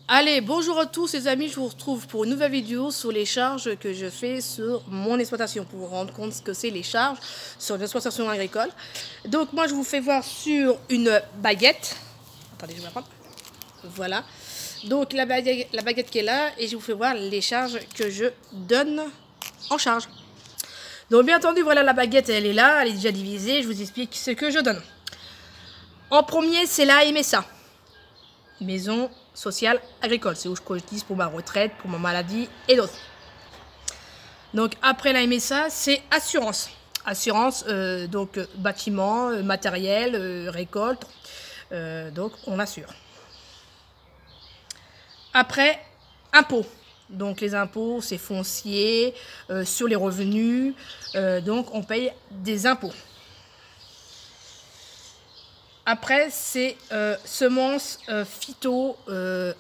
Allez, bonjour à tous les amis, je vous retrouve pour une nouvelle vidéo sur les charges que je fais sur mon exploitation pour vous rendre compte ce que c'est les charges sur l'exploitation agricole. Donc moi je vous fais voir sur une baguette. Attendez, je vais la prendre. Voilà. Donc la baguette qui est là et je vous fais voir les charges que je donne en charge. Donc bien entendu, voilà la baguette, elle est là, elle est déjà divisée, je vous explique ce que je donne. En premier, c'est la MSA. Maison sociale agricole, c'est où je cotise pour ma retraite, pour ma maladie et d'autres. Donc après la MSA, c'est assurance. Assurance, donc bâtiment, matériel, récolte, donc on assure. Après, impôts. Donc les impôts, c'est foncier, sur les revenus, donc on paye des impôts. Après, c'est semences, phyto,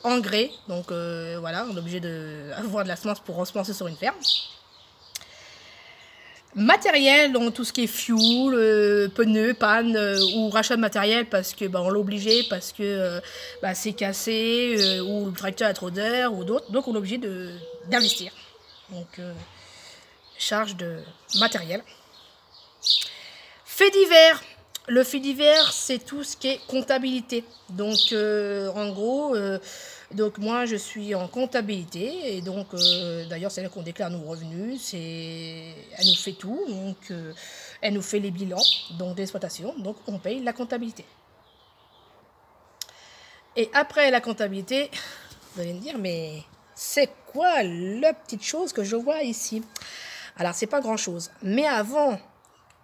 engrais. Donc voilà, on est obligé d'avoir de la semence pour ensemencer sur une ferme. Matériel, donc tout ce qui est fuel, pneus, panne ou rachat de matériel parce que on l'a obligé, parce que c'est cassé ou le tracteur a trop d'air ou d'autres. Donc on est obligé d'investir. Donc charge de matériel. Fait divers. Le fait divers, c'est tout ce qui est comptabilité. Donc, en gros, donc moi, je suis en comptabilité. Et donc, d'ailleurs, c'est là qu'on déclare nos revenus. Elle nous fait tout. Donc, elle nous fait les bilans d'exploitation. Donc, on paye la comptabilité. Et après la comptabilité, vous allez me dire, mais c'est quoi la petite chose que je vois ici? Alors, c'est pas grand-chose. Mais avant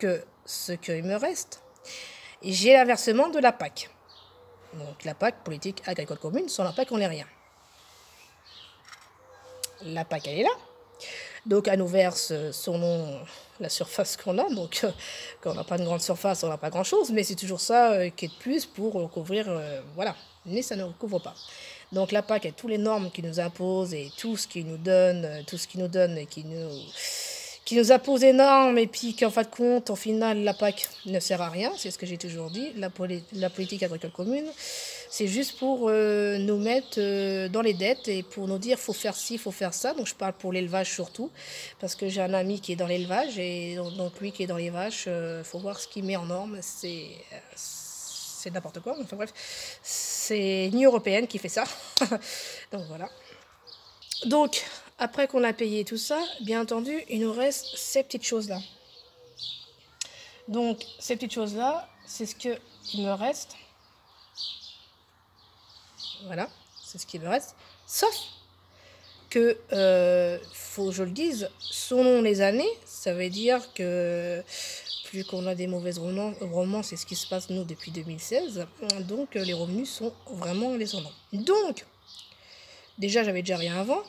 que ce qu'il me reste, j'ai l'inversement de la PAC. Donc la PAC, politique agricole commune, sans la PAC, on n'est rien. La PAC, elle est là. Donc elle nous verse selon la surface qu'on a. Donc quand on n'a pas une grande surface, on n'a pas grand-chose. Mais c'est toujours ça qui est de plus pour couvrir, voilà. Mais ça ne couvre pas. Donc la PAC a tous les normes qui nous imposent et tout ce qui nous donne, et qui nous impose des normes et puis qu'en fin de compte, en final, la PAC ne sert à rien. C'est ce que j'ai toujours dit. La politique agricole commune, c'est juste pour nous mettre dans les dettes et pour nous dire faut faire ci, faut faire ça. Donc je parle pour l'élevage surtout, parce que j'ai un ami qui est dans l'élevage et donc lui qui est dans les vaches, faut voir ce qu'il met en normes. C'est n'importe quoi. Enfin bref, c'est l'Union européenne qui fait ça. Donc voilà. Donc, après qu'on a payé tout ça, bien entendu, il nous reste ces petites choses-là. Donc, ces petites choses-là, c'est ce qu'il me reste. Voilà, c'est ce qu'il me reste. Sauf que, faut que je le dise, selon les années, ça veut dire que plus qu'on a des mauvaises rendements, c'est ce qui se passe nous depuis 2016. Donc, les revenus sont vraiment descendants. Donc, déjà, j'avais déjà rien avant.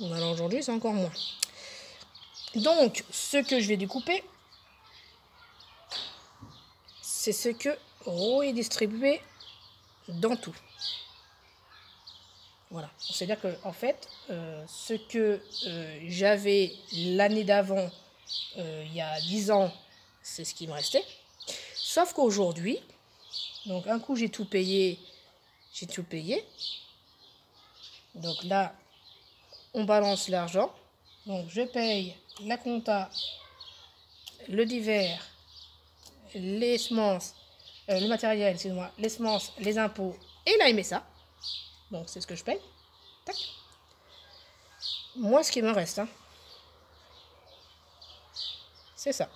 Alors aujourd'hui, c'est encore moins. Donc, ce que je vais découper, c'est ce que Ro est distribué dans tout. Voilà. C'est-à-dire que, en fait, ce que j'avais l'année d'avant, il y a 10 ans, c'est ce qui me restait. Sauf qu'aujourd'hui, donc un coup j'ai tout payé. Donc là, on balance l'argent. Donc je paye la compta, le divers, les semences, le matériel, excusez-moi, les semences, les impôts et la MSA. Donc c'est ce que je paye. Tac. Moi, ce qui me reste, c'est ça.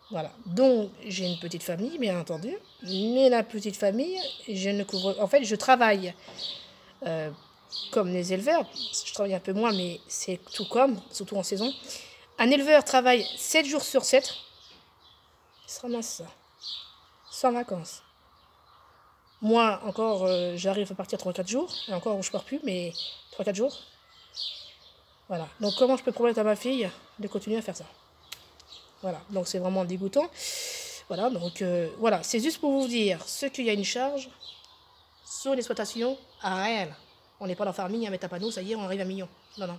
Voilà. Donc j'ai une petite famille, bien entendu. Mais la petite famille, je ne couvre. En fait, je travaille comme les éleveurs. Je travaille un peu moins, mais c'est tout comme, surtout en saison. Un éleveur travaille 7 jours sur 7. Il se ramasse ça. Sans vacances. Moi, encore, j'arrive à partir 3-4 jours. Et encore, je ne pars plus, mais 3-4 jours. Voilà. Donc, comment je peux promettre à ma fille de continuer à faire ça? Voilà. Donc, c'est vraiment dégoûtant. Voilà. Donc, voilà. C'est juste pour vous dire ce qu'il y a une charge sur l'exploitation à réel. On n'est pas dans farming à mettre un panneau, ça y est, on arrive à 1 million. Non, non.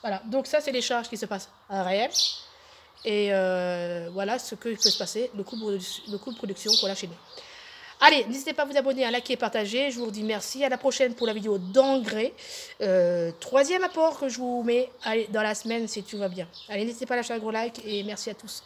Voilà. Donc, ça, c'est les charges qui se passent à réel. Et voilà ce que peut se passer, le coût de production qu'on a chez nous. Allez, n'hésitez pas à vous abonner, à liker et partager. Je vous dis merci. À la prochaine pour la vidéo d'engrais. Troisième apport que je vous mets dans la semaine si tout va bien. Allez, n'hésitez pas à lâcher un gros like et merci à tous.